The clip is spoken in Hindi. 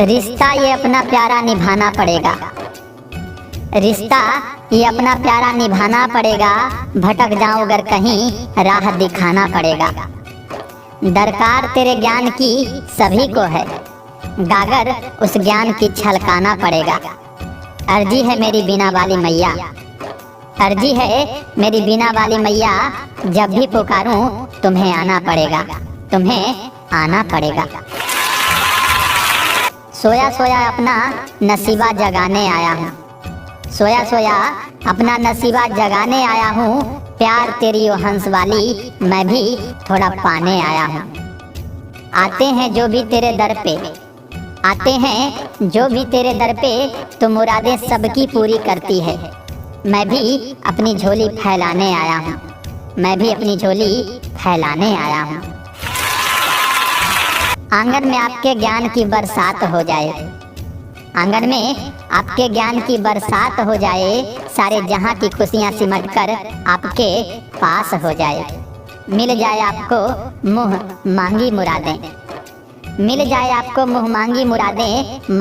रिश्ता ये अपना प्यारा निभाना पड़ेगा। रिश्ता ये अपना प्यारा निभाना पड़ेगा। भटक जाऊं अगर कहीं राह दिखाना पड़ेगा। दरकार तेरे ज्ञान की सभी को है, गागर उस ज्ञान की छलकाना पड़ेगा। अर्जी है मेरी बीना वाली मैया, अर्जी है मेरी बीना वाली मैया, जब भी पुकारूं तुम्हें आना पड़ेगा, तुम्हें आना पड़ेगा। सोया सोया अपना नसीबा जगाने आया हूँ, सोया सोया अपना नसीबा जगाने आया हूँ। प्यार तेरी ओ हंस वाली मैं भी थोड़ा पाने आया हूँ। आते हैं जो भी तेरे दर पे, आते हैं जो भी तेरे दर पे, तो मुरादें सबकी पूरी करती है। मैं भी अपनी झोली फैलाने आया हूँ, मैं भी अपनी झोली फैलाने आया हूँ। आंगन में आपके ज्ञान की बरसात हो जाए, आंगन में आपके ज्ञान की बरसात हो जाए। सारे जहां की खुशियां सिमट कर आपके पास हो जाए। मिल जाए आपको मुँह मांगी मुरादें, मिल जाए आपको मुँह मांगी मुरादें।